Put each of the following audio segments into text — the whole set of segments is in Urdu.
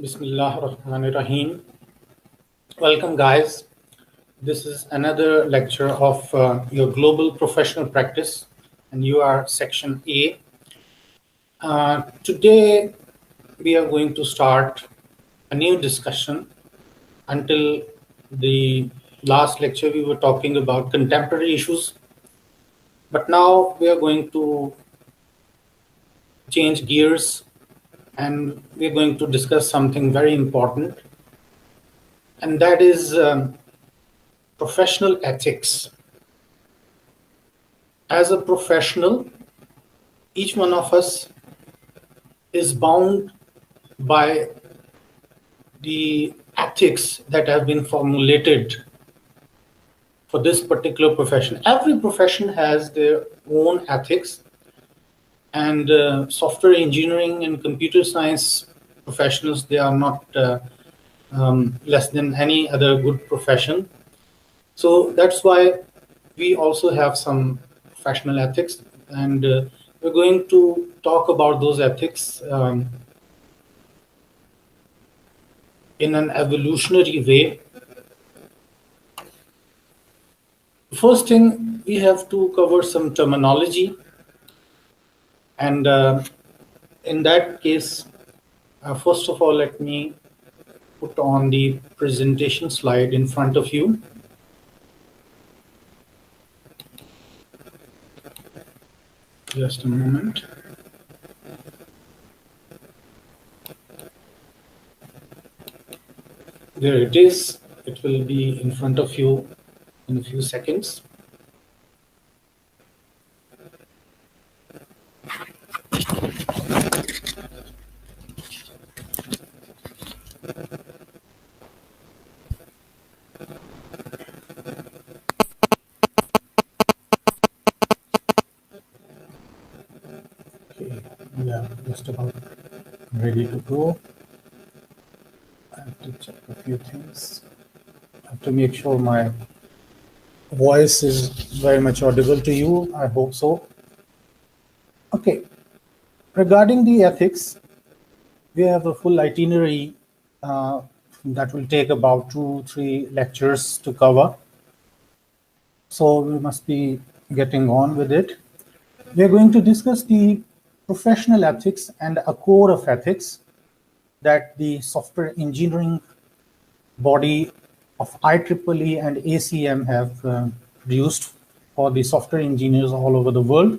Bismillah ar-Rahman ar-Rahim. Welcome, guys. This is another lecture of your global professional practice, and you are section A. Today, we are going to start a new discussion. Until the last lecture, we were talking about contemporary issues, but now we are going to change gears and we're going to discuss something very important, and that is professional ethics. As a professional, each one of us is bound by the ethics that have been formulated for this particular profession. Every profession has their own ethics, and software engineering and computer science professionals, they are not less than any other good profession. So that's why we also have some professional ethics, and we're going to talk about those ethics in an evolutionary way. First thing, we have to cover some terminology, and in that case, first of all, let me put on the presentation slide in front of you. Just a moment. There it is. It will be in front of you in a few seconds. Okay, yeah, just about ready to go. I have to check a few things. I have to make sure my voice is very much audible to you. I hope so. Okay, regarding the ethics, we have a full itinerary that will take about 2-3 lectures to cover. So we must be getting on with it. We are going to discuss the professional ethics and a code of ethics that the software engineering body of IEEE and ACM have produced for the software engineers all over the world.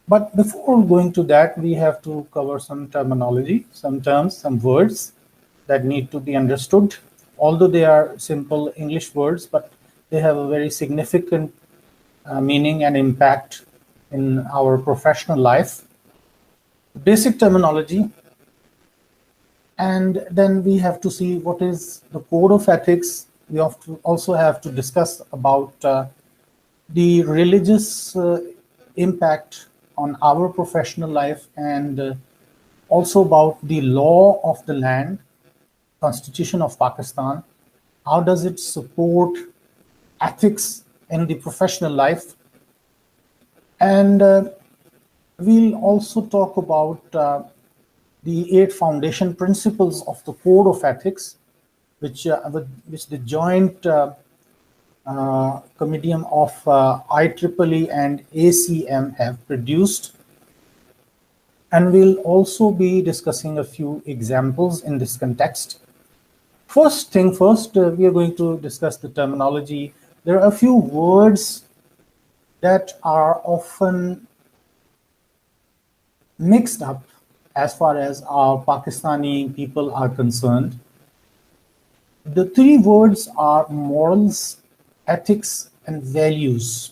But before going to that, we have to cover some terminology, some terms, some words that need to be understood. Although they are simple English words, but they have a very significant meaning and impact in our professional life. Basic terminology. And then we have to see what is the code of ethics. We also have to discuss about the religious impact on our professional life, and also about the law of the land, Constitution of Pakistan. How does it support ethics in the professional life? And we'll also talk about the 8 foundation principles of the code of ethics, which the joint compendium of IEEE and ACM have produced. And we'll also be discussing a few examples in this context. First thing first, we are going to discuss the terminology. There are a few words that are often mixed up as far as our Pakistani people are concerned. The 3 words are morals, ethics and values.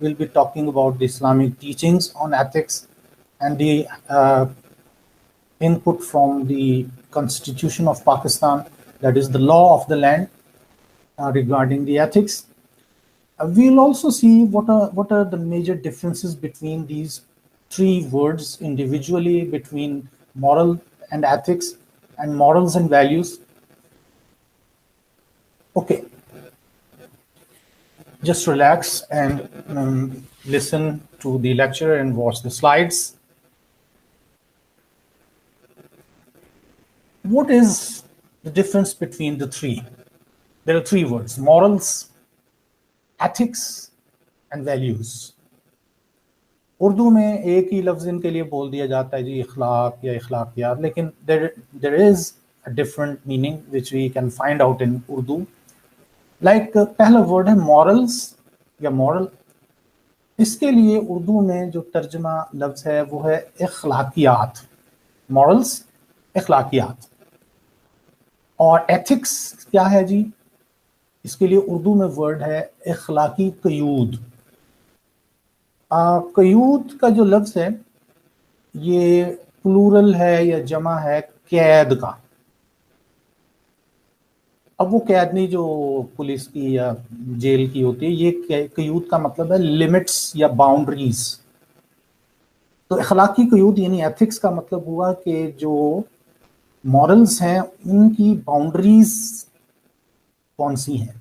we'll be talking about the Islamic teachings on ethics and the input from the Constitution of Pakistan, that is the law of the land regarding the ethics. We'll also see what are the major differences between these three words individually, between moral and ethics and morals and values. Okay, just relax and listen to the lecture and watch the slides. What is the difference between the three? There are three words: morals, ethics and values. Urdu میں ایک ہی لفظ ان کے لیے بول دیا جاتا ہے جی اخلاق یا اخلاقیات، لیکن there is a different meaning which we can find out in Urdu. Like پہلا ورڈ ہے morals یا moral. اس کے لیے اردو میں جو ترجمہ لفظ ہے وہ ہے اخلاقیات. morals اخلاقیات. اور ethics کیا ہے جی؟ اس کے لیے اردو میں ورڈ ہے اخلاقی قیود. قیود کا جو لفظ ہے یہ پلورل ہے یا جمع ہے قید کا. اب وہ قید نہیں جو پولیس کی یا جیل کی ہوتی ہے، یہ قیود کا مطلب ہے لمٹس یا باؤنڈریز. تو اخلاقی قیود یعنی ایتھکس کا مطلب ہوا کہ جو مورلز ہیں ان کی باؤنڈریز کون سی ہیں،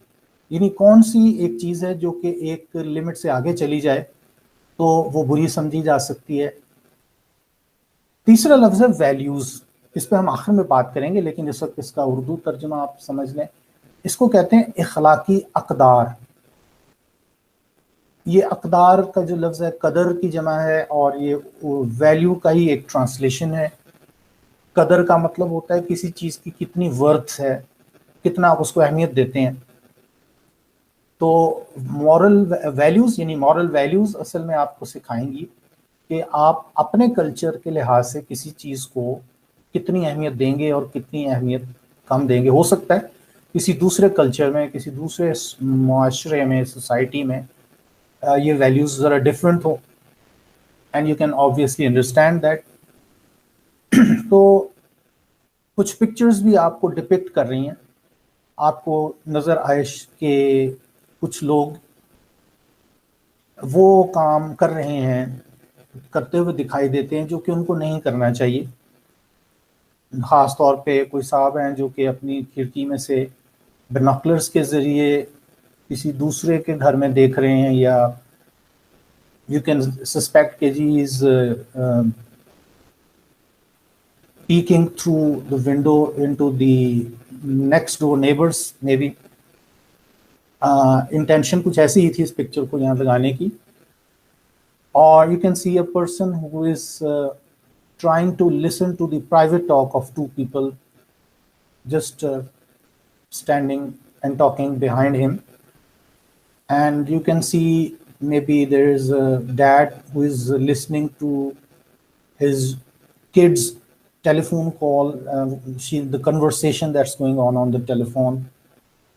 یعنی کون سی ایک چیز ہے جو کہ ایک لمٹ سے آگے چلی جائے تو وہ بری سمجھی جا سکتی ہے. تیسرا لفظ ہے ویلیوز. اس پہ ہم آخر میں بات کریں گے، لیکن اس وقت اس کا اردو ترجمہ آپ سمجھ لیں. اس کو کہتے ہیں اخلاقی اقدار. یہ اقدار کا جو لفظ ہے قدر کی جمع ہے، اور یہ ویلیو کا ہی ایک ٹرانسلیشن ہے. قدر کا مطلب ہوتا ہے کسی چیز کی کتنی ورتھ ہے، کتنا آپ اس کو اہمیت دیتے ہیں. تو مورل ویلیوز یعنی مورل ویلیوز اصل میں آپ کو سکھائیں گی کہ آپ اپنے کلچر کے لحاظ سے کسی چیز کو کتنی اہمیت دیں گے اور کتنی اہمیت کم دیں گے. ہو سکتا ہے کسی دوسرے کلچر میں، کسی دوسرے معاشرے میں، سوسائٹی میں یہ ویلیوز ذرا different who, and you can obviously understand that. تو کچھ پکچرز بھی آپ کو ڈپکٹ کر رہی ہیں. آپ کو نظر آئے کہ کچھ لوگ وہ کام کر رہے ہیں، کرتے ہوئے دکھائی دیتے ہیں جو کہ ان کو نہیں کرنا چاہیے. خاص طور پہ کوئی صاحب ہیں جو کہ اپنی کھڑکی میں سے بینوکلرز کے ذریعے کسی دوسرے کے گھر میں دیکھ رہے ہیں، یا یو کین سسپیکٹ کہ جی از peeking through the window into the next door neighbors maybe. Intention کچھ ایسی ہی تھی اس پکچر کو یہاں لگانے کی. اور you can see a person who is trying to listen to the private talk of two people just standing and talking behind him. And you can see maybe there is a dad who is listening to his kids telephone call, the conversation that's going on the telephone.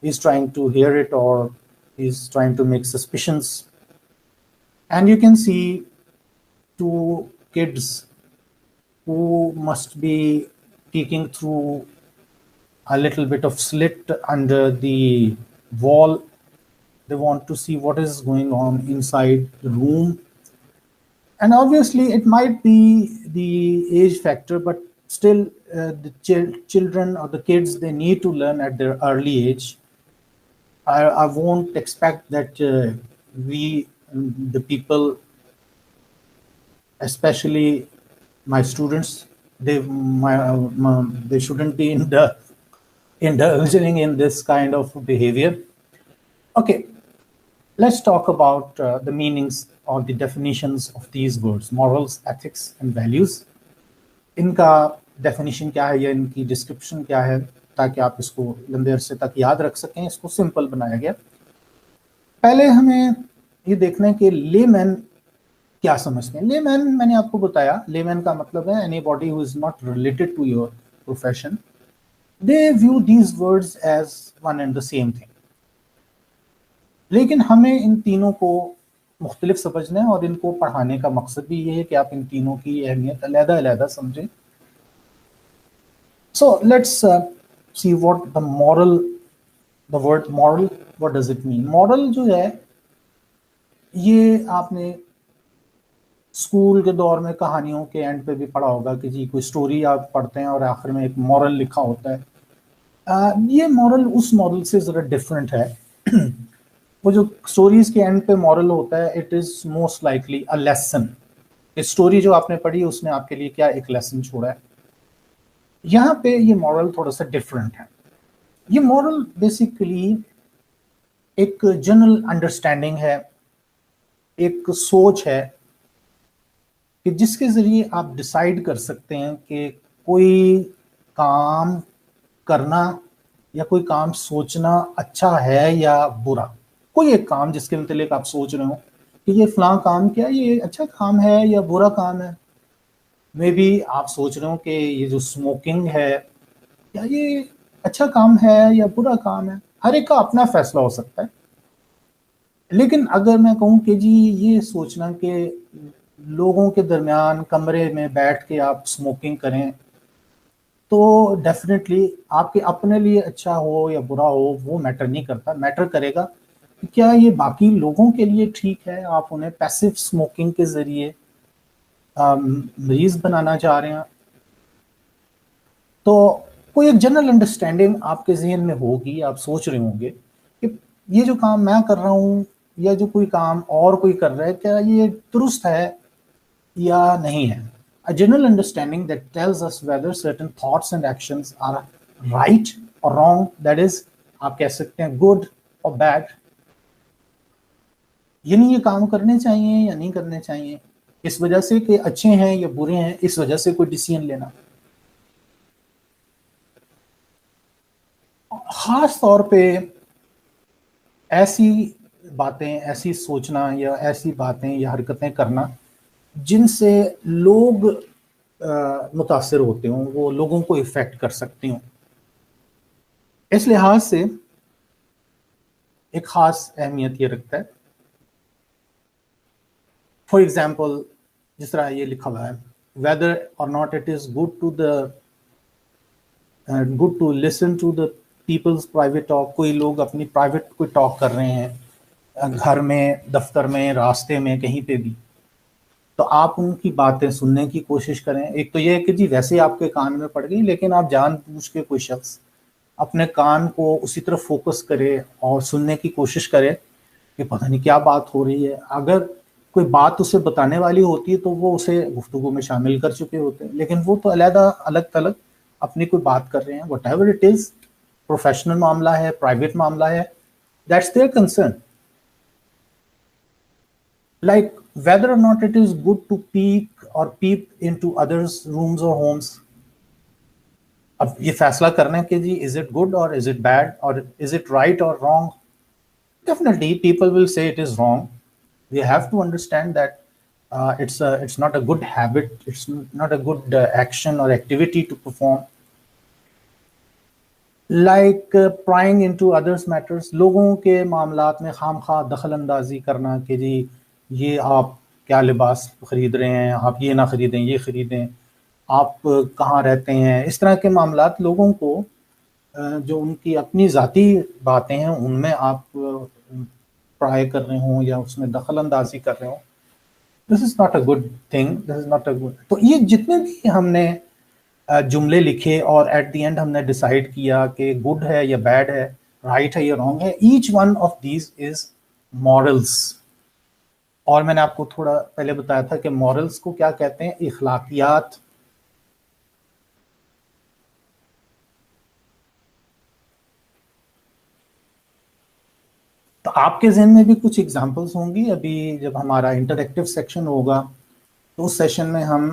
He's trying to hear it, or he's trying to make suspicions. And you can see two kids who must be peeking through a little bit of slit under the wall. They want to see what is going on inside the room. And obviously it might be the age factor, but still the children or the kids, they need to learn at their early age. I won't expect that we, the people, especially my students, they shouldn't be indulging in this kind of behavior. Okay, let's talk about the meanings or the definitions of these words: morals, ethics and values. ان کا ڈیفینیشن کیا ہے یا ان کی ڈسکرپشن کیا ہے، تاکہ آپ اس کو لمبے عرصے تک یاد رکھ سکیں. اس کو سمپل بنایا گیا. پہلے ہمیں یہ دیکھنا ہے کہ لے مین کیا سمجھتے ہیں. لے مین، میں نے آپ کو بتایا، لے مین کا مطلب ہے anybody who is not related to your profession. They view these words as one and the same thing. لیکن ہمیں ان تینوں کو مختلف سمجھنا ہے، اور ان کو پڑھانے کا مقصد بھی یہ ہے کہ آپ ان تینوں کی اہمیت علیحدہ علیحدہ سمجھیں. So let's see what the moral, the word moral, what does it mean. Moral جو ہے یہ آپ نے اسکول کے دور میں کہانیوں کے اینڈ پہ بھی پڑھا ہوگا کہ جی کوئی سٹوری آپ پڑھتے ہیں اور آخر میں ایک مورل لکھا ہوتا ہے. یہ مورل اس مورل سے ذرا ڈفرینٹ ہے. وہ جو سٹوریز کے اینڈ پہ مورل ہوتا ہے it is most likely a lesson. Story جو آپ نے پڑھی اس نے آپ کے لیے کیا ایک لیسن چھوڑا ہے. یہاں پہ یہ مورل تھوڑا سا ڈفرینٹ ہے. یہ مورل بیسیکلی ایک جنرل انڈرسٹینڈنگ ہے, ایک سوچ ہے کہ جس کے ذریعے آپ ڈیسائیڈ کر سکتے ہیں کہ کوئی کام کرنا یا کوئی کام سوچنا اچھا ہے یا برا. کوئی ایک کام جس کے متعلق آپ سوچ رہے ہو کہ یہ فلاں کام کیا یہ اچھا کام ہے یا برا کام ہے. میں بھی آپ سوچ رہے ہو کہ یہ جو اسموکنگ ہے کیا یہ اچھا کام ہے یا برا کام ہے. ہر ایک کا اپنا فیصلہ ہو سکتا ہے. لیکن اگر میں کہوں کہ جی یہ سوچنا کہ لوگوں کے درمیان کمرے میں بیٹھ کے آپ اسموکنگ کریں تو ڈیفینیٹلی آپ کے اپنے لیے اچھا ہو یا برا ہو وہ میٹر نہیں کرتا. میٹر کرے گا کہ کیا یہ باقی لوگوں کے لیے ٹھیک ہے. آپ انہیں پیسو اسموکنگ کے ذریعے مریض بنانا چاہ رہے ہیں. تو کوئی ایک جنرل انڈرسٹینڈنگ آپ کے ذہن میں ہوگی, آپ سوچ رہے ہوں گے کہ یہ جو کام میں کر رہا ہوں یا جو کوئی کام اور کوئی کر رہا ہے کیا یہ درست ہے یا نہیں ہے. A general understanding that tells us whether certain thoughts and actions are right or wrong, that is آپ کہہ سکتے ہیں good or bad. یعنی یہ کام کرنے چاہیے یا نہیں کرنے چاہیے اس وجہ سے کہ اچھے ہیں یا برے ہیں, اس وجہ سے کوئی ڈیسیژن لینا. خاص طور پہ ایسی باتیں, ایسی سوچنا یا ایسی باتیں یا حرکتیں کرنا جن سے لوگ متاثر ہوتے ہوں, وہ لوگوں کو افیکٹ کر سکتی ہوں. اس لحاظ سے ایک خاص اہمیت یہ رکھتا ہے. فار ایگزامپل جس طرح یہ لکھا ہوا ہے whether or not it is good to listen to the people's private talk. کوئی لوگ اپنی پرائیویٹ کوئی ٹاک کر رہے ہیں گھر میں, دفتر میں, راستے میں, کہیں پہ بھی, تو آپ ان کی باتیں سننے کی کوشش کریں. ایک تو یہ ہے کہ جی ویسے آپ کے کان میں پڑ گئی لیکن آپ جان بوجھ کے کوئی شخص اپنے کان کو اسی طرف فوکس کرے اور سننے کی کوشش کرے کہ پتہ نہیں کیا بات ہو رہی ہے. اگر کوئی بات اسے بتانے والی ہوتی ہے تو وہ اسے گفتگو میں شامل کر چکے ہوتے ہیں, لیکن وہ تو علیحدہ الگ تلگ اپنی کوئی بات کر رہے ہیں. Whatever it is, professional معاملہ ہے, پرائیویٹ معاملہ ہے, that's their concern. Like whether or not it is good to peek or peep into others' rooms or homes. اب یہ فیصلہ کرنا ہے کہ جی is it good or is it bad or is it right or wrong. Definitely people will say it is wrong. We have to understand that it's not a good habit, it's not a good action or activity to perform. Like prying into others' matters. لوگوں کے معاملات میں خام خواہ دخل اندازی کرنا کہ جی یہ آپ کیا لباس خرید رہے ہیں, آپ یہ نہ خریدیں, یہ خریدیں, آپ کہاں رہتے ہیں. اس طرح کے معاملات لوگوں کو جو ان کی اپنی ذاتی باتیں ہیں ان میں آپ پرائے کر رہے ہوں یا اس میں دخل اندازی کر رہے ہوں. This is not a good thing, this is not a good. تو یہ جتنے بھی ہم نے جملے لکھے اور ایٹ دی اینڈ ہم نے ڈیسائیڈ کیا کہ گڈ ہے یا بیڈ ہے, رائٹ ہے یا رانگ ہے, each one of these is morals. اور میں نے آپ کو تھوڑا پہلے بتایا تھا کہ مورلس کو کیا کہتے ہیں, اخلاقیات. تو آپ کے ذہن میں بھی کچھ ایگزامپلس ہوں گی. ابھی جب ہمارا انٹریکٹیو سیکشن ہوگا تو اس سیشن میں ہم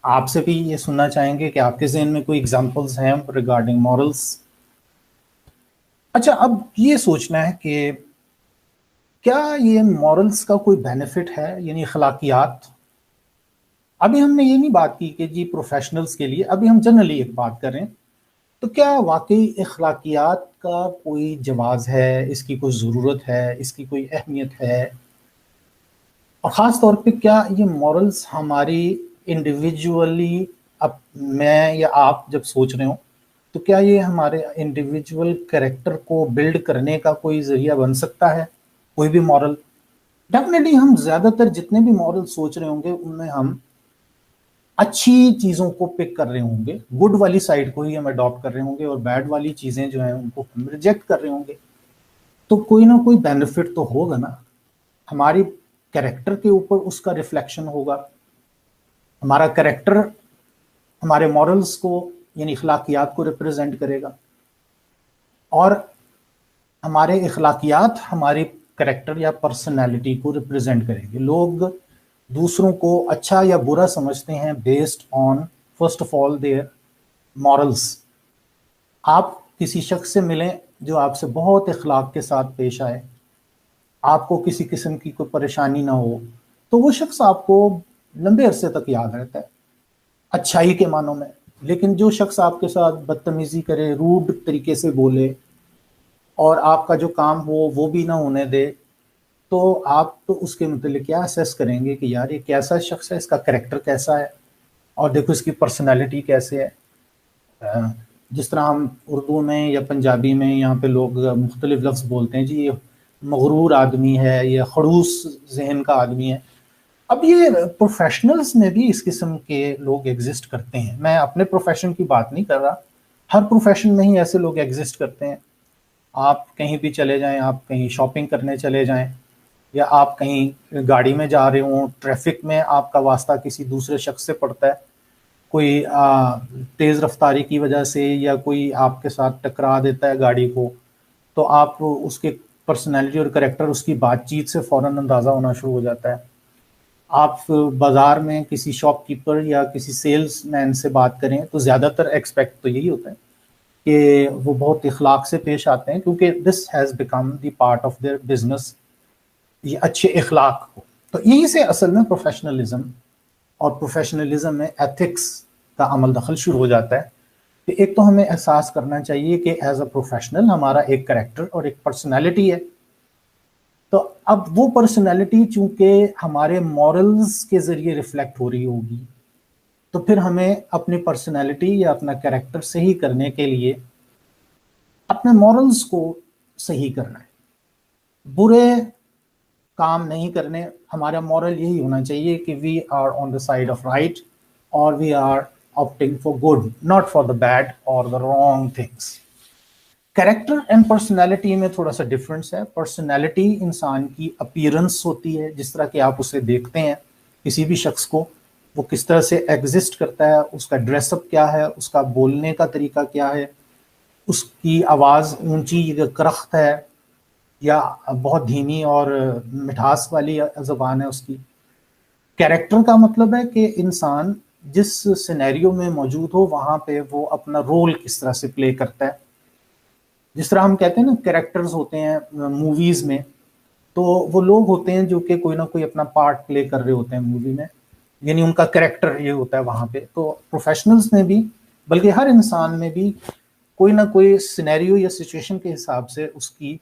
آپ سے بھی یہ سننا چاہیں گے کہ آپ کے ذہن میں کوئی ایگزامپلس ہیں ریگارڈنگ مورلس. اچھا, اب یہ سوچنا ہے کہ کیا یہ مورلس کا کوئی بینیفٹ ہے, یعنی اخلاقیات. ابھی ہم نے یہ نہیں بات کی کہ جی پروفیشنلز کے لیے, ابھی ہم جنرلی ایک بات کریں تو کیا واقعی اخلاقیات کا کوئی جواز ہے, اس کی کوئی ضرورت ہے, اس کی کوئی اہمیت ہے, اور خاص طور پہ کیا یہ مورلس ہماری انڈیویجولی, اب میں یا آپ جب سوچ رہے ہوں تو کیا یہ ہمارے انڈیویجول کریکٹر کو بلڈ کرنے کا کوئی ذریعہ بن سکتا ہے, کوئی بھی مورل. ڈیفینیٹلی ہم زیادہ تر جتنے بھی ماڈل سوچ رہے ہوں گے ان میں ہم اچھی چیزوں کو پک کر رہے ہوں گے، گڈ والی سائڈ کو ہی ہم اڈاپٹ کر رہے ہوں گے، اور بیڈ والی چیزیں جو ہیں ان کو ہم ریجیکٹ کر رہے ہوں گے. تو کوئی نہ کوئی بینیفٹ تو ہوگا نا، ہماری کریکٹر کے اوپر اس کا ریفلیکشن ہوگا. ہمارا کریکٹر ہمارے مورلز کو یعنی اخلاقیات کو ریپرزینٹ کرے گا، اور ہمارے اخلاقیات ہماری کریکٹر یا پرسنالٹی کو ریپرزینٹ کریں گے. لوگ دوسروں کو اچھا یا برا سمجھتے ہیں based on first of all their morals. آپ کسی شخص سے ملیں جو آپ سے بہت اخلاق کے ساتھ پیش آئے، آپ کو کسی قسم کی کوئی پریشانی نہ ہو، تو وہ شخص آپ کو لمبے عرصے تک یاد رہتا ہے اچھائی کے معنوں میں. لیکن جو شخص آپ کے ساتھ بدتمیزی کرے، روڈ طریقے سے بولے، اور آپ کا جو کام ہو وہ بھی نہ ہونے دے، تو آپ تو اس کے متعلق کیا اسیس کریں گے کہ یار یہ کیسا شخص ہے، اس کا کریکٹر کیسا ہے، اور دیکھو اس کی پرسنالٹی کیسے ہے. جس طرح ہم اردو میں یا پنجابی میں یہاں پہ لوگ مختلف لفظ بولتے ہیں، جی یہ مغرور آدمی ہے، یہ خڑوس ذہن کا آدمی ہے. اب یہ پروفیشنلز میں بھی اس قسم کے لوگ ایگزسٹ کرتے ہیں. میں اپنے پروفیشن کی بات نہیں کر رہا، ہر پروفیشن میں ہی ایسے لوگ ایگزسٹ کرتے ہیں. آپ کہیں بھی چلے جائیں، آپ کہیں شاپنگ کرنے چلے جائیں، یا آپ کہیں گاڑی میں جا رہے ہوں، ٹریفک میں آپ کا واسطہ کسی دوسرے شخص سے پڑتا ہے، کوئی تیز رفتاری کی وجہ سے یا کوئی آپ کے ساتھ ٹکرا دیتا ہے گاڑی کو، تو آپ اس کے پرسنالٹی اور کریکٹر اس کی بات چیت سے فوراً اندازہ ہونا شروع ہو جاتا ہے. آپ بازار میں کسی شاپ کیپر یا کسی سیلز مین سے بات کریں تو زیادہ تر ایکسپیکٹ تو یہی ہوتا ہے کہ وہ بہت اخلاق سے پیش آتے ہیں، کیونکہ this has become the part of their business, یہ اچھے اخلاق ہو. تو یہیں سے اصل میں پروفیشنلزم، اور پروفیشنلزم میں ایتھکس کا عمل دخل شروع ہو جاتا ہے. کہ ایک تو ہمیں احساس کرنا چاہیے کہ ایز اے پروفیشنل ہمارا ایک کریکٹر اور ایک پرسنالٹی ہے. تو اب وہ پرسنالٹی چونکہ ہمارے مورلز کے ذریعے ریفلیکٹ ہو رہی ہوگی، تو پھر ہمیں اپنی پرسنالٹی یا اپنا کریکٹر صحیح کرنے کے لیے اپنے مورلز کو صحیح کرنا ہے. برے کام نہیں کرنے. ہمارا مورل یہی ہونا چاہیے کہ we are on the side of right, اور we are opting for good, not for the bad اور the wrong things. Character and personality میں تھوڑا سا ڈفرینس ہے. پرسنالٹی انسان کی اپیرنس ہوتی ہے، جس طرح کہ آپ اسے دیکھتے ہیں کسی بھی شخص کو، وہ کس طرح سے ایگزسٹ کرتا ہے، اس کا ڈریس اپ کیا ہے، اس کا بولنے کا طریقہ کیا ہے، اس کی آواز اونچی یا کرخت ہے یا بہت دھیمی اور مٹھاس والی زبان ہے اس کی. کیریکٹر کا مطلب ہے کہ انسان جس سینیریو میں موجود ہو وہاں پہ وہ اپنا رول کس طرح سے پلے کرتا ہے. جس طرح ہم کہتے ہیں نا کیریکٹرز ہوتے ہیں موویز میں، تو وہ لوگ ہوتے ہیں جو کہ کوئی نہ کوئی اپنا پارٹ پلے کر رہے ہوتے ہیں مووی میں، یعنی ان کا کریکٹر یہ ہوتا ہے وہاں پہ. تو پروفیشنلز میں بھی، بلکہ ہر انسان میں بھی کوئی نہ کوئی سینیریو یا سچویشن کے حساب سے اس کی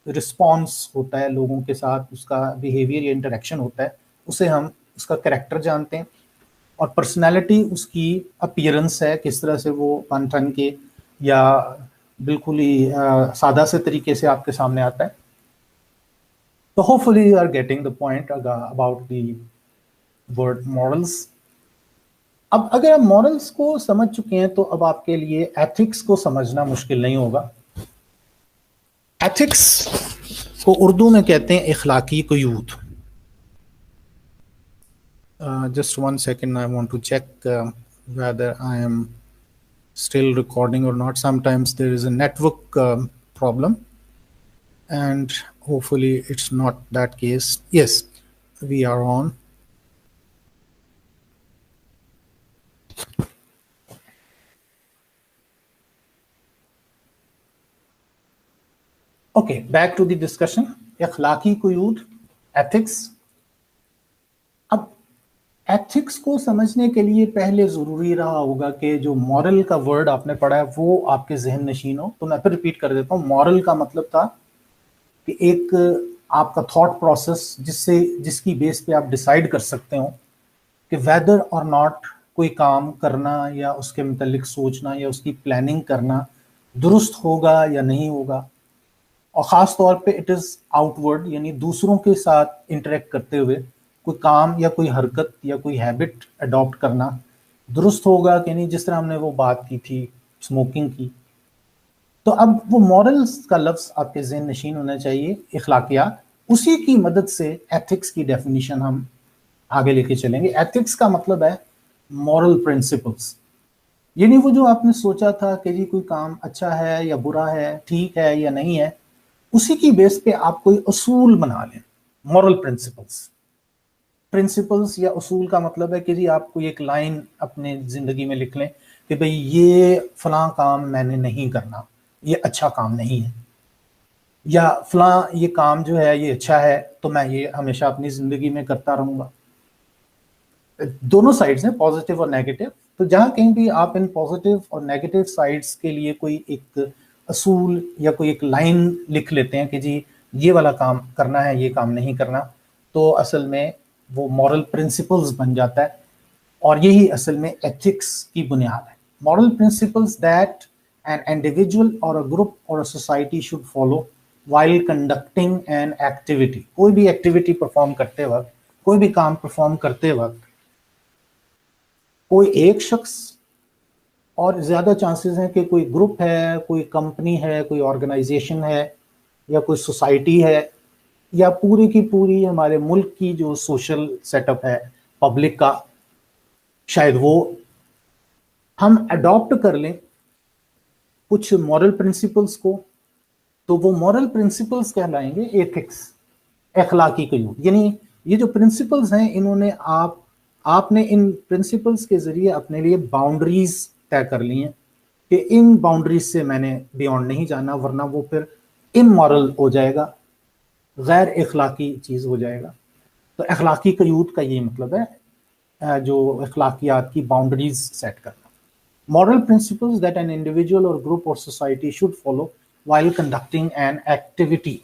رسپانس ہوتا ہے لوگوں کے ساتھ، اس کا بیہیویئر یا انٹریکشن ہوتا ہے، اسے ہم اس کا کریکٹر جانتے ہیں. اور پرسنالٹی اس کی اپیرنس ہے، کس طرح سے وہ بن ٹھن کے یا بالکل ہی سادہ سے طریقے سے آپ کے سامنے آتا ہے. تو hopefully you are getting the point about the word morals. اب اگر آپ مورلس کو سمجھ چکے ہیں تو اب آپ کے لیے ایتھکس کو سمجھنا مشکل نہیں ہوگا. ایتھکس کو اردو میں کہتے ہیں اخلاقی قیود. Just one second, I want to check whether I am still recording or not. Sometimes there is a network problem, and hopefully it's not that case. Yes, we are on. Okay, back to the discussion. اخلاقی قیود، ایتھکس. اب ایتھکس کو سمجھنے کے لیے پہلے ضروری رہا ہوگا کہ جو مورل کا ورڈ آپ نے پڑھا ہے وہ آپ کے ذہن نشین ہو. تو میں پھر ریپیٹ کر دیتا ہوں. مورل کا مطلب تھا کہ ایک آپ کا تھاٹ پروسیس جس کی بیس پہ آپ ڈیسائیڈ کر سکتے ہو کہ ویدر اور ناٹ کوئی کام کرنا یا اس کے متعلق سوچنا یا اس کی پلاننگ کرنا درست ہوگا یا نہیں ہوگا. اور خاص طور پہ اٹ از آؤٹ ورڈ، یعنی دوسروں کے ساتھ انٹریکٹ کرتے ہوئے کوئی کام یا کوئی حرکت یا کوئی ہیبٹ اڈاپٹ کرنا درست ہوگا کہ نہیں، جس طرح ہم نے وہ بات کی تھی اسموکنگ کی. تو اب وہ مورلز کا لفظ آپ کے ذہن نشین ہونا چاہیے، اخلاقیات، اسی کی مدد سے ایتھکس کی ڈیفینیشن ہم آگے لے کے چلیں گے. ایتھکس کا مطلب ہے مورل پرنسپلس، یعنی وہ جو آپ نے سوچا تھا کہ جی کوئی کام اچھا ہے یا برا ہے، ٹھیک ہے یا نہیں ہے، اسی کی بیس پہ آپ کوئی اصول بنا لیں. مورل پرنسپلس یا اصول کا مطلب ہے کہ جی آپ کوئی ایک لائن اپنے زندگی میں لکھ لیں کہ بھئی یہ فلاں کام میں نے نہیں کرنا، یہ اچھا کام نہیں ہے، یا فلاں یہ کام جو ہے یہ اچھا ہے تو میں یہ ہمیشہ اپنی زندگی میں کرتا رہوں گا. دونوں سائڈز ہیں، پازیٹیو اور نیگیٹو. تو جہاں کہیں بھی آپ ان پازیٹیو اور نیگیٹو سائڈز کے لیے کوئی ایک اصول یا کوئی ایک لائن لکھ لیتے ہیں کہ جی یہ والا کام کرنا ہے، یہ کام نہیں کرنا، تو اصل میں وہ مورل پرنسپلز بن جاتا ہے. اور یہی اصل میں ایتھکس کی بنیاد ہے. Moral principles that an individual or a group or a society should follow while conducting an activity. کوئی بھی ایکٹیویٹی پرفارم کرتے وقت، کوئی بھی کام پرفارم کرتے وقت، کوئی ایک شخص، اور زیادہ چانسز ہیں کہ کوئی گروپ ہے، کوئی کمپنی ہے، کوئی آرگنائزیشن ہے، یا کوئی سوسائٹی ہے، یا پوری کی پوری ہمارے ملک کی جو سوشل سیٹ اپ ہے پبلک کا، شاید وہ ہم اڈاپٹ کر لیں کچھ مورل پرنسپلس کو، تو وہ مورل پرنسپلس کہلائیں گے ایتھکس، اخلاقی قیود. یعنی یہ جو پرنسپلس ہیں، انہوں نے آپ نے ان پرنسپلس کے ذریعے اپنے لیے باؤنڈریز طے کر لی ہیں کہ ان باؤنڈریز سے میں نے بیونڈ نہیں جانا، ورنہ وہ پھر امورل ہو جائے گا، غیر اخلاقی چیز ہو جائے گا. تو اخلاقی قیود کا یہ مطلب ہے جو اخلاقیات کی باؤنڈریز سیٹ کرنا. Moral principles that an individual or group or society should follow while conducting an activity.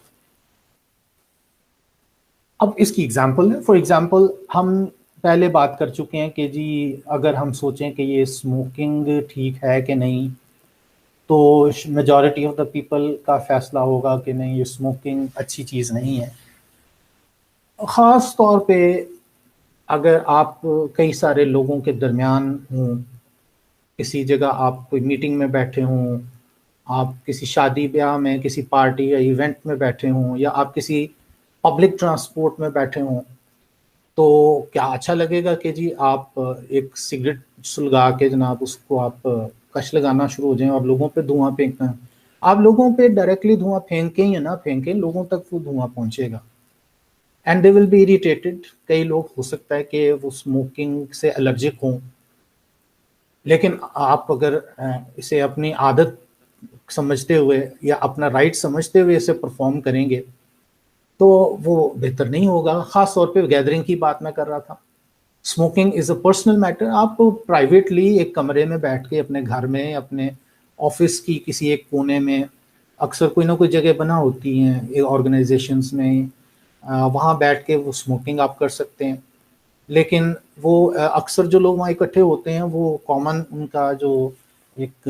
اب اس کی ایگزامپل ہے. فار ایگزامپل ہم پہلے بات کر چکے ہیں کہ جی اگر ہم سوچیں کہ یہ اسموکنگ ٹھیک ہے کہ نہیں، تو میجورٹی آف دا پیپل کا فیصلہ ہوگا کہ نہیں، یہ اسموکنگ اچھی چیز نہیں ہے. خاص طور پہ اگر آپ کئی سارے لوگوں کے درمیان ہوں، کسی جگہ آپ کوئی میٹنگ میں بیٹھے ہوں، آپ کسی شادی بیاہ میں، کسی پارٹی یا ایونٹ میں بیٹھے ہوں، یا آپ کسی پبلک ٹرانسپورٹ میں بیٹھے ہوں، تو کیا اچھا لگے گا کہ جی آپ ایک سگریٹ سلگا کے جناب اس کو آپ کش لگانا شروع ہو جائیں اور لوگوں پہ دھواں پھینکنا؟ آپ لوگوں پہ ڈائریکٹلی دھواں پھینکیں یا نہ پھینکیں، لوگوں تک وہ دھواں پہنچے گا and they will be irritated. کئی لوگ ہو سکتا ہے کہ وہ اسموکنگ سے الرجک ہوں، لیکن آپ اگر اسے اپنی عادت سمجھتے ہوئے یا اپنا رائٹ سمجھتے ہوئے اسے پرفارم کریں گے تو وہ بہتر نہیں ہوگا. خاص طور پہ گیدرنگ کی بات میں کر رہا تھا. Smoking is a personal matter. آپ پرائیویٹلی ایک کمرے میں بیٹھ کے اپنے گھر میں، اپنے آفس کی کسی ایک کونے میں، اکثر کوئی نہ کوئی جگہ بنا ہوتی ہیں آرگنائزیشنس میں، وہاں بیٹھ کے وہ اسموکنگ آپ کر سکتے ہیں. لیکن وہ اکثر جو لوگ وہاں اکٹھے ہوتے ہیں، وہ کامن ان کا جو ایک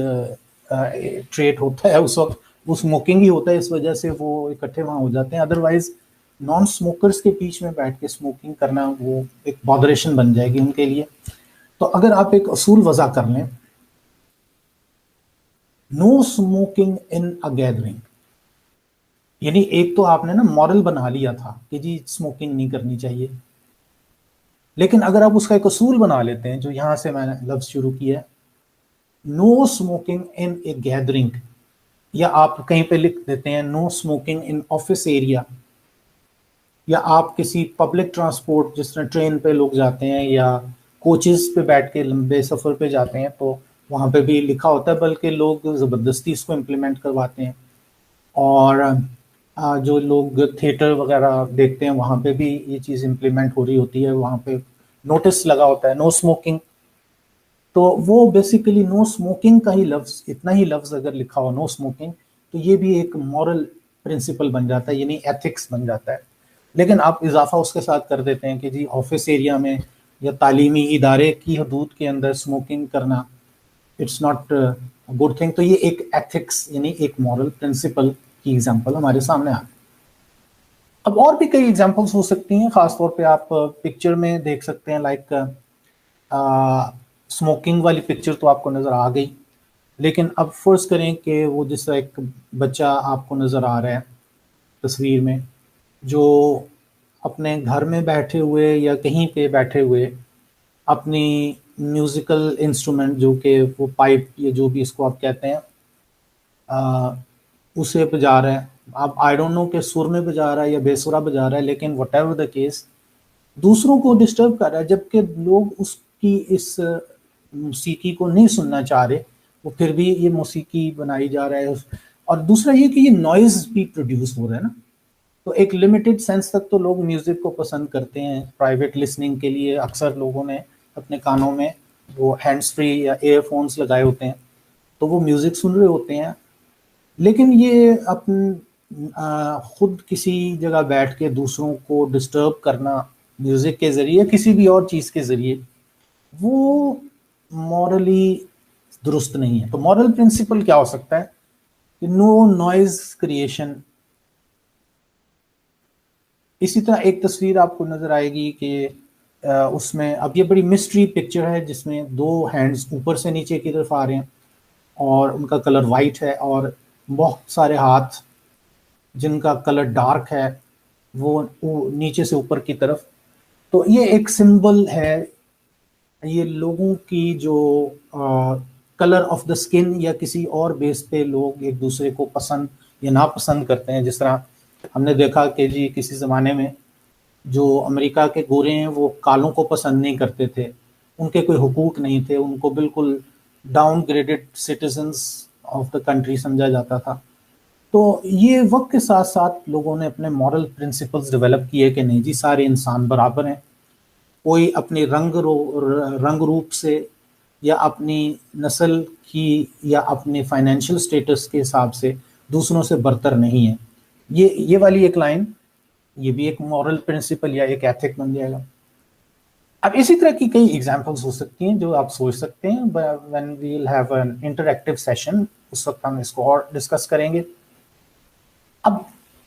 ٹریٹ ہوتا ہے اس وقت وہ اسموکنگ ہی ہوتا ہے، اس وجہ سے وہ اکٹھے وہاں ہو جاتے ہیں. ادروائز نان اسموکرز کے بیچ میں بیٹھ کے اسموکنگ کرنا وہ ایک بادریشن بن جائے گی ان کے لیے. تو اگر آپ ایک اصول وضع کر لیں، نو اسموکنگ ان اے گیدرنگ، یعنی ایک تو آپ نے نا مورل بنا لیا تھا کہ جی اسموکنگ نہیں کرنی چاہیے، لیکن اگر آپ اس کا ایک اصول بنا لیتے ہیں جو یہاں سے میں نے لفظ شروع کیا ہے، نو اسموکنگ ان اے گیدرنگ، یا آپ کہیں پہ لکھ دیتے ہیں نو اسموکنگ ان آفس ایریا، یا آپ کسی پبلک ٹرانسپورٹ جس طرح ٹرین پہ لوگ جاتے ہیں یا کوچز پہ بیٹھ کے لمبے سفر پہ جاتے ہیں تو وہاں پہ بھی لکھا ہوتا ہے، بلکہ لوگ زبردستی اس کو امپلیمنٹ کرواتے ہیں. اور جو لوگ تھیٹر وغیرہ دیکھتے ہیں وہاں پہ بھی یہ چیز امپلیمنٹ ہو رہی ہوتی ہے، وہاں پہ نوٹس لگا ہوتا ہے نو اسموکنگ. تو وہ بیسیکلی نو اسموکنگ کا ہی لفظ، اتنا ہی لفظ اگر لکھا ہو نو اسموکنگ، تو یہ بھی ایک مورل پرنسپل بن جاتا ہے، یعنی ایتھکس بن جاتا ہے. لیکن آپ اضافہ اس کے ساتھ کر دیتے ہیں کہ جی آفس ایریا میں یا تعلیمی ادارے کی حدود کے اندر اسموکنگ کرنا اٹس ناٹ گڈ تھنگ. تو یہ ایک ایتھکس یعنی ایک مورل پرنسپل کی ایگزامپل ہمارے سامنے آ گئی. اب اور بھی کئی ایگزامپلس ہو سکتی ہیں, خاص طور پہ آپ پکچر میں دیکھ سکتے ہیں, لائک اسموکنگ والی پکچر تو آپ کو نظر آ گئی, لیکن اب فرض کریں کہ وہ جس طرح ایک بچہ آپ کو نظر آ رہا ہے تصویر میں, جو اپنے گھر میں بیٹھے ہوئے یا کہیں پہ بیٹھے ہوئے اپنی میوزیکل انسٹرومنٹ جو کہ وہ پائپ یا جو بھی اس کو آپ کہتے ہیں اسے بجا رہا ہے. اب آئی ڈونٹ نو کہ سر میں بجا رہا ہے یا بے سرا بجا رہا ہے, لیکن وٹ ایور دا کیس دوسروں کو ڈسٹرب کر رہا ہے, جبکہ لوگ اس کی اس موسیقی کو نہیں سننا چاہ رہے, وہ پھر بھی یہ موسیقی بنائی جا رہا ہے. اور دوسرا یہ کہ یہ نوائز بھی پروڈیوس ہو رہا ہے نا, تو ایک لمیٹڈ سینس تک تو لوگ میوزک کو پسند کرتے ہیں. پرائیویٹ لسننگ کے لیے اکثر لوگوں نے اپنے کانوں میں وہ ہینڈز فری یا ایئر فونس لگائے ہوتے ہیں, تو وہ میوزک سن رہے ہوتے ہیں. لیکن یہ خود کسی جگہ بیٹھ کے دوسروں کو ڈسٹرب کرنا میوزک کے ذریعے کسی بھی اور چیز کے ذریعے, وہ مورلی درست نہیں ہے. تو مورل پرنسپل کیا ہو سکتا ہے کہ نو نوائز کریشن. اسی طرح ایک تصویر آپ کو نظر آئے گی کہ اس میں, اب یہ بڑی مسٹری پکچر ہے جس میں دو ہینڈز اوپر سے نیچے کی طرف آ رہے ہیں اور ان کا کلر وائٹ ہے, اور بہت سارے ہاتھ جن کا کلر ڈارک ہے وہ نیچے سے اوپر کی طرف. تو یہ ایک سمبل ہے, یہ لوگوں کی جو کلر آف دا سکن یا کسی اور بیس پہ لوگ ایک دوسرے کو پسند یا ناپسند کرتے ہیں. جس طرح ہم نے دیکھا کہ جی کسی زمانے میں جو امریکہ کے گورے ہیں وہ کالوں کو پسند نہیں کرتے تھے, ان کے کوئی حقوق نہیں تھے, ان کو بالکل down graded citizens of the country سمجھا جاتا تھا. تو یہ وقت کے ساتھ ساتھ لوگوں نے اپنے مورل پرنسپلز ڈیولپ کیے کہ نہیں جی سارے انسان برابر ہیں, کوئی اپنی رنگ روپ سے یا اپنی نسل کی یا اپنے فائنینشیل سٹیٹس کے حساب سے دوسروں سے برتر نہیں ہے. یہ والی ایک لائن, یہ بھی ایک مورل پرنسپل یا ایک ایتھک بن جائے گا. اب اسی طرح کی کئی ایگزامپلس ہو سکتی ہیں جو آپ سوچ سکتے ہیں. when we will have an interactive session, اس وقت ہم اس کو اور ڈسکس کریں گے. اب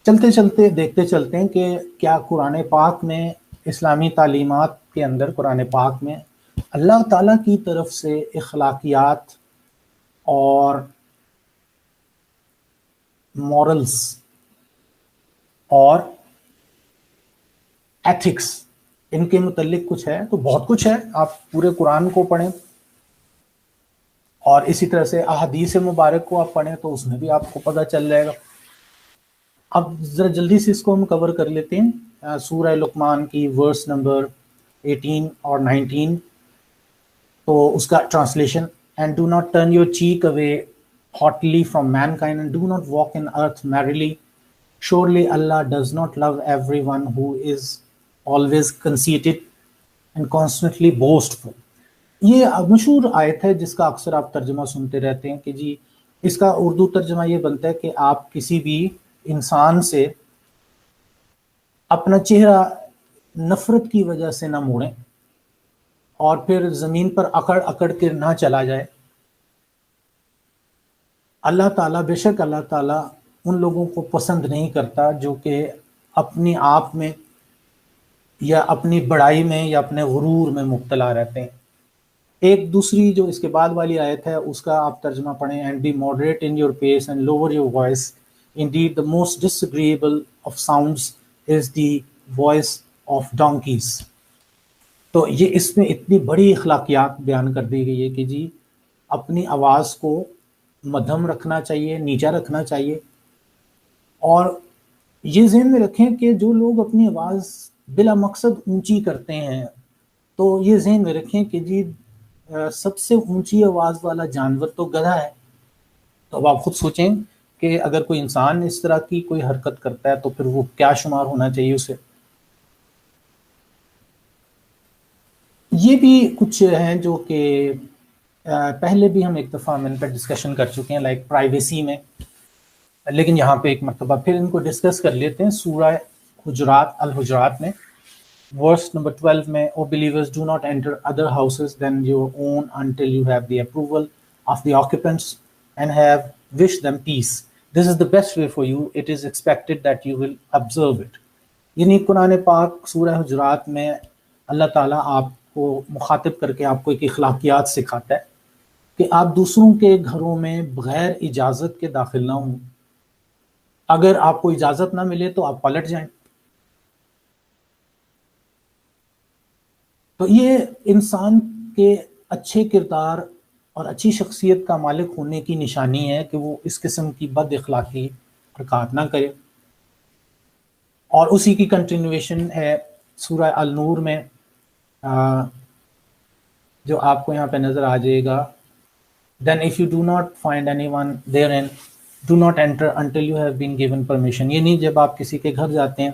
چلتے چلتے دیکھتے چلتے ہیں کہ کیا قرآن پاک میں, اسلامی تعلیمات کے اندر قرآن پاک میں اللہ تعالیٰ کی طرف سے اخلاقیات اور مورلز اور ایتھکس ان کے متعلق کچھ ہے. تو بہت کچھ ہے, آپ پورے قرآن کو پڑھیں اور اسی طرح سے احادیث مبارک کو آپ پڑھیں تو اس میں بھی آپ کو پتہ چل جائے گا. اب ذرا جلدی سے اس کو ہم کور کر لیتے ہیں. سورہ لقمان کی ورس نمبر 18 اور 19, تو اس کا translation, and do not turn your check away hotly from mankind and do not walk in earth merrily. Surely Allah does not love everyone who is always conceited and constantly boastful. یہ مشہور آیت ہے جس کا اکثر آپ ترجمہ سنتے رہتے ہیں کہ جی اس کا اردو ترجمہ یہ بنتا ہے کہ آپ کسی بھی انسان سے اپنا چہرہ نفرت کی وجہ سے نہ موڑیں اور پھر زمین پر اکڑ اکڑ کے نہ چلا جائے. اللہ تعالیٰ, بے شک اللہ تعالیٰ ان لوگوں کو پسند نہیں کرتا جو کہ اپنی آپ میں یا اپنی بڑائی میں یا اپنے غرور میں مبتلا رہتے ہیں. ایک دوسری جو اس کے بعد والی آیت ہے اس کا آپ ترجمہ پڑھیں, and be moderate in your pace and lower your voice, indeed the most disagreeable of sounds is the voice of donkeys. تو یہ اس میں اتنی بڑی اخلاقیات بیان کر دی گئی ہے کہ جی اپنی آواز کو مدھم رکھنا چاہیے, نیچا رکھنا چاہیے, اور یہ ذہن میں رکھیں کہ جو لوگ اپنی آواز بلا مقصد اونچی کرتے ہیں تو یہ ذہن میں رکھیں کہ جی سب سے اونچی آواز والا جانور تو گدھا ہے. تو اب آپ خود سوچیں کہ اگر کوئی انسان اس طرح کی کوئی حرکت کرتا ہے تو پھر وہ کیا شمار ہونا چاہیے اسے. یہ بھی کچھ ہیں جو کہ پہلے بھی ہم ایک دفعہ ان پہ ڈسکشن کر چکے ہیں, لائک پرائیویسی میں, لیکن یہاں پہ ایک مرتبہ پھر ان کو ڈسکس کر لیتے ہیں. سورہ حجرات, الحجرات میں ورس نمبر 12 میں, O believers do not enter other houses than your own until you have the approval of the occupants and have wish them peace. this is the best way for you, it is expected that you will observe it. یعنی قرآن پاک سورہ حجرات میں اللہ تعالیٰ آپ کو مخاطب کر کے آپ کو ایک اخلاقیات سکھاتا ہے کہ آپ دوسروں کے گھروں میں بغیر اجازت کے داخل نہ ہوں. اگر آپ کو اجازت نہ ملے تو آپ پلٹ جائیں. تو یہ انسان کے اچھے کردار اور اچھی شخصیت کا مالک ہونے کی نشانی ہے کہ وہ اس قسم کی بد اخلاقی حرکات نہ کرے. اور اسی کی کنٹینویشن ہے سورہ النور میں جو آپ کو یہاں پہ نظر آ جائے گا. Then if you do not find anyone therein, do not enter until you have been given permission. یعنی جب آپ کسی کے گھر جاتے ہیں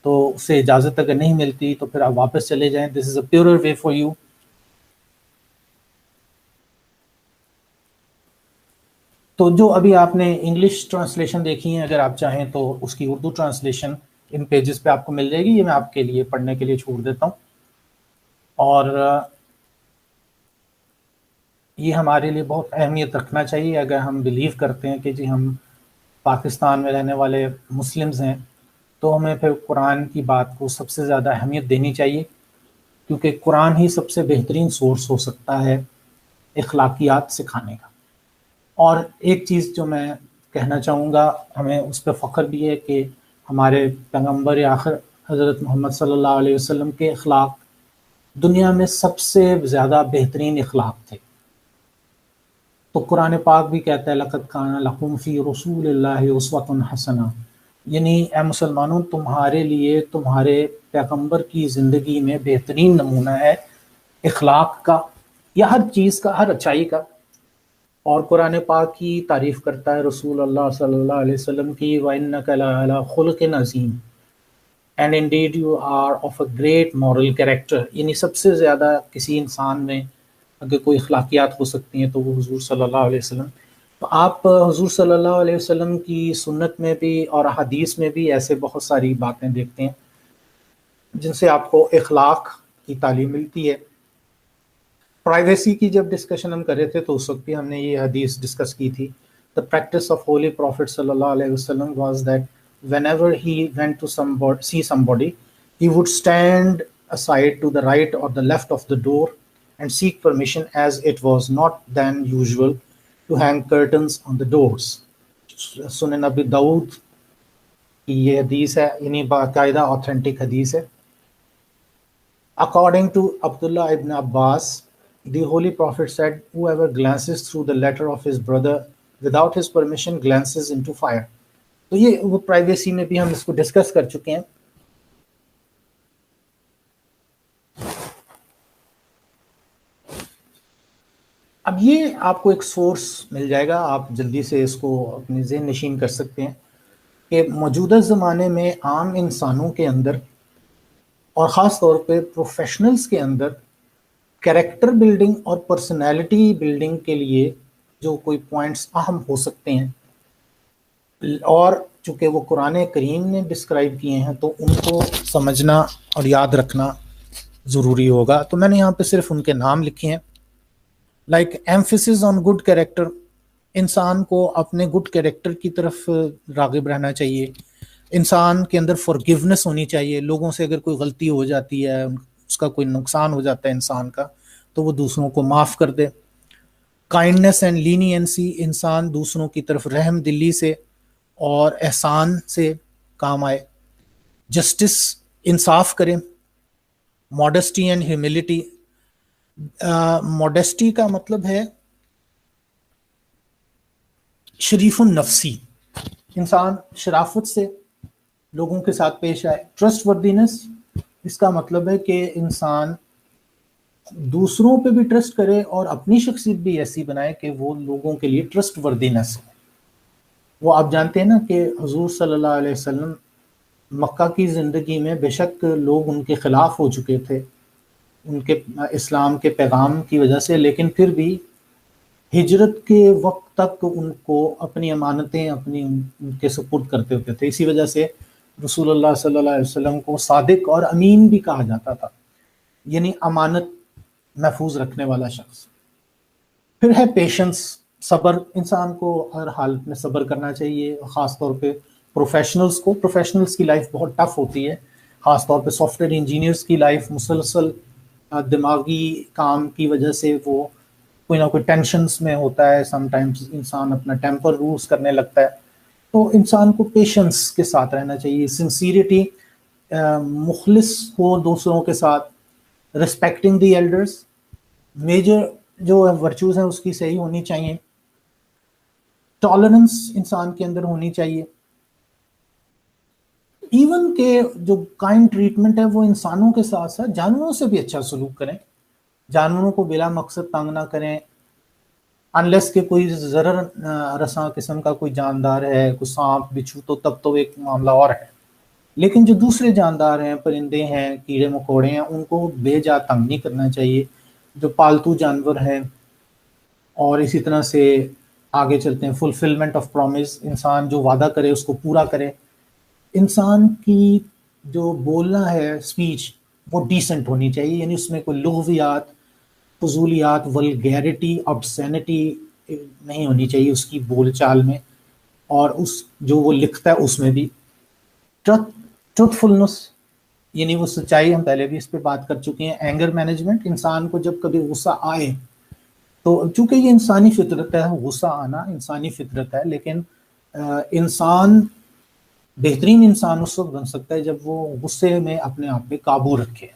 تو اس سے اجازت اگر نہیں ملتی تو پھر آپ واپس چلے جائیں. This is a purer way for you. تو جو ابھی آپ نے انگلش ٹرانسلیشن دیکھی ہیں، اگر آپ چاہیں تو اس کی اردو ٹرانسلیشن ان پیجز پہ آپ کو مل جائے گی. یہ میں آپ کے لیے پڑھنے کے لیے چھوڑ دیتا ہوں. اور یہ ہمارے لیے بہت اہمیت رکھنا چاہیے اگر ہم بلیو کرتے ہیں کہ جی ہم پاکستان میں رہنے والے مسلمز ہیں تو ہمیں پھر قرآن کی بات کو سب سے زیادہ اہمیت دینی چاہیے، کیونکہ قرآن ہی سب سے بہترین سورس ہو سکتا ہے اخلاقیات سکھانے کا. اور ایک چیز جو میں کہنا چاہوں گا، ہمیں اس پہ فخر بھی ہے کہ ہمارے پیغمبر آخر حضرت محمد صلی اللہ علیہ وسلم کے اخلاق دنیا میں سب سے زیادہ بہترین اخلاق تھے. تو قرآن پاک بھی کہتا ہے لَقَدْ كَانَ لَكُمْ فِي رَسُولِ اللَّهِ أُسْوَةٌ حَسَنَةٌ، یعنی اے مسلمانوں تمہارے لیے تمہارے پیغمبر کی زندگی میں بہترین نمونہ ہے اخلاق کا یا ہر چیز کا، ہر اچھائی کا. اور قرآن پاک کی تعریف کرتا ہے رسول اللہ صلی اللہ علیہ وسلم کی وَإِنَّكَ لَعَلَىٰ خُلُقٍ عَظِيمٍ and indeed you are of a great moral character. یعنی سب سے زیادہ کسی انسان میں اگر کوئی اخلاقیات ہو سکتی ہیں تو وہ حضور صلی اللہ علیہ وسلم. تو آپ حضور صلی اللہ علیہ وسلم کی سنت میں بھی اور حدیث میں بھی ایسے بہت ساری باتیں دیکھتے ہیں جن سے آپ کو اخلاق کی تعلیم ملتی ہے. پرائیویسی کی جب ڈسکشن ہم کر رہے تھے تو اس وقت بھی ہم نے یہ حدیث ڈسکس کی تھی. The practice of Holy Prophet صلی اللہ علیہ وسلم was that whenever he went to see somebody, he would stand aside to the right or the left of the door and seek permission, as it was not then usual to hang curtains on the doors. سنن نبی داؤد کی یہ حدیث ہے، یعنی باقاعدہ آتھینٹک حدیث ہے. According to Abdullah ibn Abbas, the Holy Prophet said, whoever glances through the letter of his brother without his permission glances into fire. تو یہ وہ پرائیویسی میں بھی ہم اس کو ڈسکس کر چکے ہیں. اب یہ آپ کو ایک سورس مل جائے گا، آپ جلدی سے اس کو اپنے ذہن نشین کر سکتے ہیں کہ موجودہ زمانے میں عام انسانوں کے اندر اور خاص طور پہ پروفیشنلز کے اندر کریکٹر بلڈنگ اور پرسنالٹی بلڈنگ کے لیے جو کوئی پوائنٹس اہم ہو سکتے ہیں اور چونکہ وہ قرآن کریم نے ڈسکرائب کیے ہیں تو ان کو سمجھنا اور یاد رکھنا ضروری ہوگا. تو میں نے یہاں پہ صرف ان کے نام لکھے ہیں. Like emphasis on good character, انسان کو اپنے گڈ کیریکٹر کی طرف راغب رہنا چاہیے. انسان کے اندر فورگیونیس ہونی چاہیے. لوگوں سے اگر کوئی غلطی ہو جاتی ہے، اس کا کوئی نقصان ہو جاتا ہے انسان کا، تو وہ دوسروں کو معاف کر دے. کائنڈنیس اینڈ لینینسی، انسان دوسروں کی طرف رحم دلی سے اور احسان سے کام آئے. جسٹس، انصاف کریں. ماڈسٹی اینڈ ہیوملٹی، ماڈسٹی کا مطلب ہے شریف النفسی، انسان شرافت سے لوگوں کے ساتھ پیش آئے. ٹرسٹ وردینس، اس کا مطلب ہے کہ انسان دوسروں پہ بھی ٹرسٹ کرے اور اپنی شخصیت بھی ایسی بنائے کہ وہ لوگوں کے لیے ٹرسٹ وردینس ہے. وہ آپ جانتے ہیں نا کہ حضور صلی اللہ علیہ وسلم مکہ کی زندگی میں بے شک لوگ ان کے خلاف ہو چکے تھے ان کے اسلام کے پیغام کی وجہ سے، لیکن پھر بھی ہجرت کے وقت تک ان کو اپنی امانتیں ان کے سپرد کرتے ہوتے تھے. اسی وجہ سے رسول اللہ صلی اللہ علیہ وسلم کو صادق اور امین بھی کہا جاتا تھا، یعنی امانت محفوظ رکھنے والا شخص. پھر ہے پیشنس، صبر، انسان کو ہر حالت میں صبر کرنا چاہیے، خاص طور پہ پروفیشنلز کی لائف بہت ٹف ہوتی ہے، خاص طور پہ سافٹ ویئر انجینئرس کی لائف مسلسل دماغی کام کی وجہ سے وہ کوئی نہ کوئی ٹینشنز میں ہوتا ہے، سم ٹائمز انسان اپنا ٹیمپر لوز کرنے لگتا ہے. تو انسان کو پیشنس کے ساتھ رہنا چاہیے، سنسیریٹی، مخلص ہو دوسروں کے ساتھ، رسپیکٹنگ دی ایلڈرس، میجر جو ورچوز ہیں اس کی صحیح ہونی چاہیے، ٹالرنس انسان کے اندر ہونی چاہیے، ایون کہ جو کائنڈ ٹریٹمنٹ ہے وہ انسانوں کے ساتھ ساتھ جانوروں سے بھی اچھا سلوک کریں، جانوروں کو بلا مقصد تنگ نہ کریں، انلیس کہ کوئی ضرر رساں قسم کا کوئی جاندار ہے، کوئی سانپ بچھو، تو تب تو ایک معاملہ اور ہے. لیکن جو دوسرے جاندار ہیں، پرندے ہیں، کیڑے مکوڑے ہیں، ان کو بے جا تنگ نہیں کرنا چاہیے. جو پالتو جانور ہیں، اور اسی طرح سے آگے چلتے ہیں فلفلمنٹ آف پرومس، انسان جو وعدہ کرے اس کو پورا کرے. انسان کی جو بولنا ہے اسپیچ وہ ڈیسنٹ ہونی چاہیے، یعنی اس میں کوئی لغویات، فضولیات، ولگیرٹی، آبسینٹی نہیں ہونی چاہیے اس کی بول چال میں، اور اس جو وہ لکھتا ہے اس میں بھی. ٹروتھفلنس یعنی وہ سچائی، ہم پہلے بھی اس پہ بات کر چکے ہیں. اینگر مینجمنٹ، انسان کو جب کبھی غصہ آئے تو چونکہ یہ انسانی فطرت ہے، غصہ آنا انسانی فطرت ہے، لیکن انسان بہترین انسان اس وقت بن سکتا ہے جب وہ غصے میں اپنے آپ پہ قابو رکھے.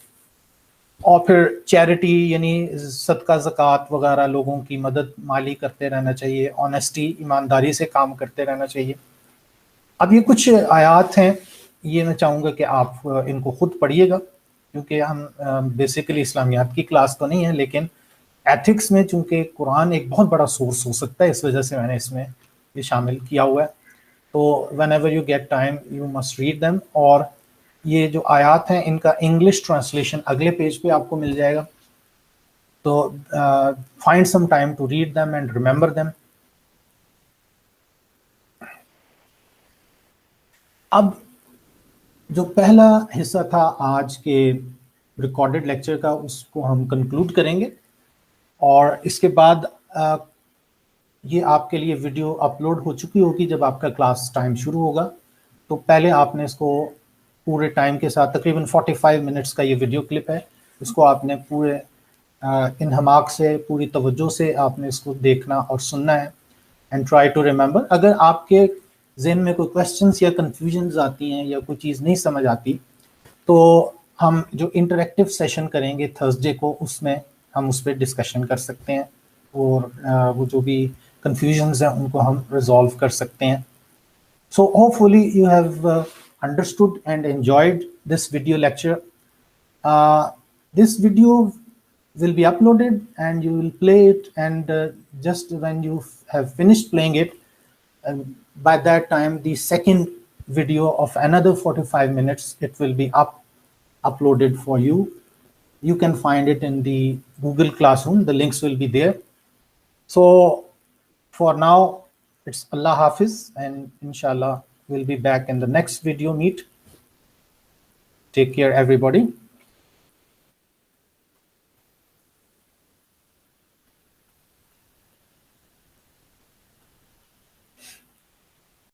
اور پھر چیریٹی یعنی صدقہ زکوٰۃ وغیرہ، لوگوں کی مدد مالی کرتے رہنا چاہیے، آنیسٹی، ایمانداری سے کام کرتے رہنا چاہیے. اب یہ کچھ آیات ہیں، یہ میں چاہوں گا کہ آپ ان کو خود پڑھیے گا، کیونکہ ہم بیسیکلی اسلامیات کی کلاس تو نہیں ہے، لیکن ایتھکس میں چونکہ قرآن ایک بہت بڑا سورس ہو سکتا ہے، اس وجہ سے میں نے اس میں یہ شامل کیا ہوا ہے. تو whenever you get time you must read them. اور یہ جو آیات ہیں ان کا انگلش ٹرانسلیشن اگلے پیج پہ آپ کو مل جائے گا، تو find some time to read them and remember them. اب جو پہلا حصہ تھا آج کے ریکارڈڈ لیکچر کا، اس کو ہم کنکلوڈ کریں گے، اور اس کے بعد یہ آپ کے لیے ویڈیو اپلوڈ ہو چکی ہوگی جب آپ کا کلاس ٹائم شروع ہوگا. تو پہلے آپ نے اس کو پورے ٹائم کے ساتھ، تقریباً 45 منٹس کا یہ ویڈیو کلپ ہے، اس کو آپ نے پورے انہماک سے، پوری توجہ سے آپ نے اس کو دیکھنا اور سننا ہے. And try to remember. اگر آپ کے ذہن میں کوئی کویسچنس یا کنفیوژنز آتی ہیں یا کوئی چیز نہیں سمجھ آتی، تو ہم جو انٹریکٹیو سیشن کریں گے تھرسڈے کو، اس میں ہم اس پہ ڈسکشن کر سکتے ہیں، اور وہ جو بھی کنفیوژنز ہیں ان کو ہم ریزالو کر سکتے ہیں. So hopefully you have understood and enjoyed this video lecture. This video will be uploaded and you will play it, and just when you have finished playing it, by that time the second video of another 45 minutes, it will be uploaded for you. You can find it in the Google Classroom. The links will be there. So for now, it's Allah Hafiz, and inshallah we'll be back in the next video meet. Take care, everybody.